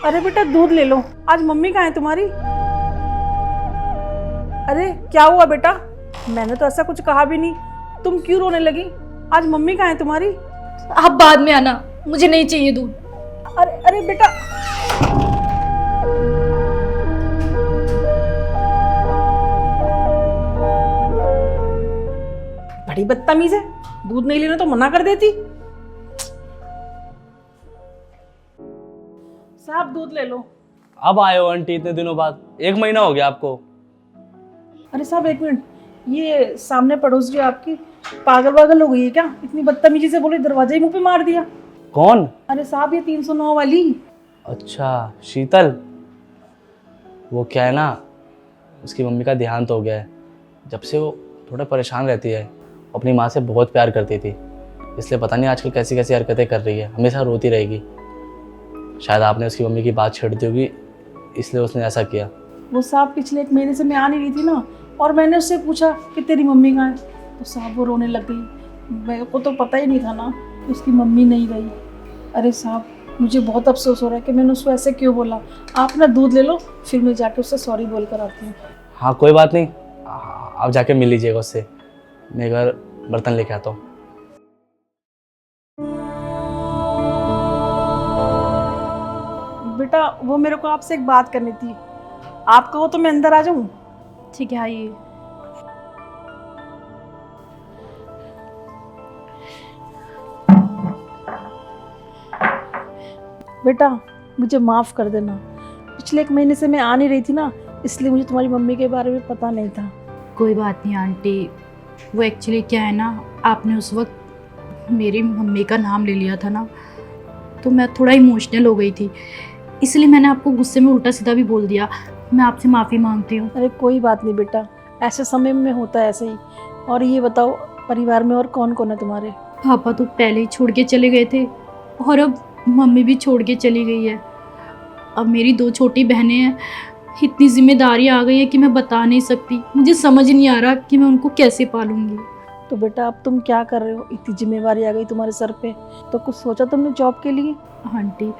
अरे बेटा दूध ले लो, आज मम्मी कहाँ है तुम्हारी? अरे क्या हुआ बेटा? मैंने तो ऐसा कुछ कहा भी नहीं, तुम क्यों रोने लगी? आज मम्मी कहाँ है तुम्हारी? आप बाद में आना, मुझे नहीं चाहिए दूध। अरे अरे बेटा, बड़ी बदतमीज है, दूध नहीं लेना तो मना कर देती। साहब दूध ले लो। अब आए हो आंटी इतने दिनों बाद? 1 महीना हो गया आपको। अरे साहब एक मिनट, ये सामने पड़ोस जो आपकी पागल वागल हो गई है क्या? इतनी बदतमीजी से बोले, दरवाजा ही मुंह पे मार दिया। कौन? अरे साहब ये 309 वाली। अच्छा शीतल, वो क्या है ना, उसकी मम्मी का देहांत हो गया है। जब से वो थोड़ा परेशान रहती है, अपनी माँ से बहुत प्यार करती थी, इसलिए पता नहीं आजकल कैसी कैसी हरकतें कर रही है, हमेशा रोती रहेगी। शायद आपने उसकी मम्मी की बात छेड़ दी होगी, इसलिए उसने ऐसा किया। वो साहब पिछले 1 महीने से मैं आ नहीं रही थी ना, और मैंने उससे पूछा कि तेरी मम्मी कहाँ है, तो साहब वो रोने लग गई। मेरे को तो पता ही नहीं था ना कि उसकी मम्मी नहीं रही। अरे साहब मुझे बहुत अफसोस हो रहा है कि मैंने उसको ऐसे क्यों बोला। आप ना दूध ले लो, फिर मैं जाके उससे सॉरी बोल कर आती हूँ। हाँ कोई बात नहीं, आप जाके मिल लीजिएगा उससे, मैं घर बर्तन लेके आता हूँ। बेटा वो मेरे को आपसे एक बात करनी थी, आप कहो तो मैं अंदर आ जाऊँ? ठीक है आइए। बेटा मुझे माफ़ कर देना, पिछले 1 महीने से मैं आ नहीं रही थी ना, इसलिए मुझे तुम्हारी मम्मी के बारे में पता नहीं था। कोई बात नहीं आंटी, वो एक्चुअली क्या है ना, आपने उस वक्त मेरी मम्मी का नाम ले लिया था ना, तो मैं थोड़ा इमोशनल हो गई थी, इसलिए मैंने आपको गुस्से में उल्टा सीधा भी बोल दिया। मैं आपसे माफ़ी मांगती हूँ। अरे कोई बात नहीं बेटा, ऐसे समय में होता है ऐसे ही। और ये बताओ परिवार में और कौन कौन है तुम्हारे? पापा तो पहले ही छोड़ के चले गए थे, और अब मम्मी भी छोड़ के चली गई है। अब मेरी 2 छोटी बहनें हैं, इतनी जिम्मेदारी आ गई है कि मैं बता नहीं सकती। मुझे समझ नहीं आ रहा कि मैं उनको कैसे पालूंगी। तो बेटा अब तुम क्या कर रहे हो? इतनी जिम्मेवारी आ गई तुम्हारे सर पे, तो कुछ सोचा तुमने जॉब के लिए? आंटी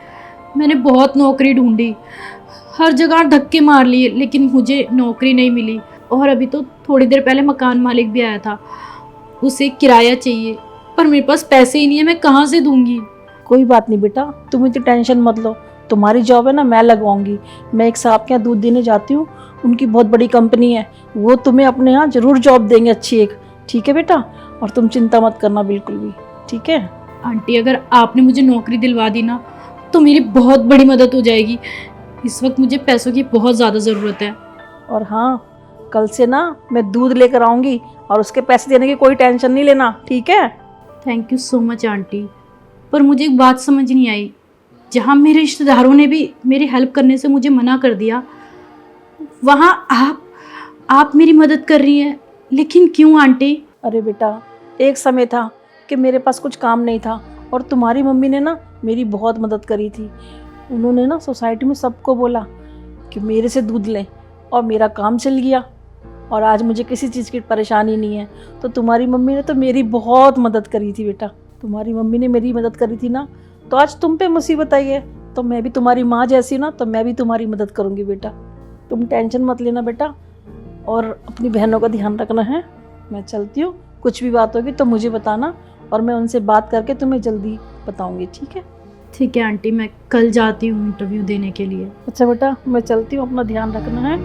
मैंने बहुत नौकरी ढूंढी, हर जगह धक्के मार लिए, लेकिन मुझे नौकरी नहीं मिली। और अभी तो थोड़ी देर पहले मकान मालिक भी आया था, उसे किराया चाहिए, पर मेरे पास पैसे ही नहीं है, मैं कहाँ से दूंगी। कोई बात नहीं बेटा, तुम इतनी टेंशन मत लो, तुम्हारी जॉब है ना मैं लगवाऊंगी। मैं एक साहब के यहाँ दूध देने जाती हूँ, उनकी बहुत बड़ी कंपनी है, वो तुम्हें अपने यहाँ ज़रूर जॉब देंगे अच्छी एक। ठीक है बेटा, और तुम चिंता मत करना बिल्कुल भी, ठीक है? आंटी अगर आपने मुझे नौकरी दिलवा दी ना, तो मेरी बहुत बड़ी मदद हो जाएगी। इस वक्त मुझे पैसों की बहुत ज़्यादा ज़रूरत है। और हाँ, कल से ना मैं दूध लेकर आऊँगी, और उसके पैसे देने की कोई टेंशन नहीं लेना, ठीक है? Thank you so much aunty. पर मुझे एक बात समझ नहीं आई, जहाँ मेरे रिश्तेदारों ने भी मेरी हेल्प करने से मुझे मना कर दिया, वहाँ आप मेरी मदद कर रही हैं, लेकिन क्यों आंटी? अरे बेटा एक समय था कि मेरे पास कुछ काम नहीं था, और तुम्हारी मम्मी ने ना मेरी बहुत मदद करी थी। उन्होंने ना सोसाइटी में सबको बोला कि मेरे से दूध लें, और मेरा काम चल गया, और आज मुझे किसी चीज़ की परेशानी नहीं है। तो तुम्हारी मम्मी ने तो मेरी बहुत मदद करी थी बेटा, तुम्हारी मम्मी ने मेरी मदद करी थी ना, तो आज तुम पे मुसीबत आई है, तो मैं भी तुम्हारी माँ जैसी ना, तो मैं भी तुम्हारी मदद करूँगी बेटा। तुम टेंशन मत लेना बेटा, और अपनी बहनों का ध्यान रखना है। मैं चलती हूँ, कुछ भी बात होगी तो मुझे बताना, और मैं उनसे बात करके तुम्हें जल्दी बताऊँगी, ठीक है? ठीक है आंटी, मैं कल जाती हूँ इंटरव्यू देने के लिए। अच्छा बेटा मैं चलती हूँ, अपना ध्यान रखना है।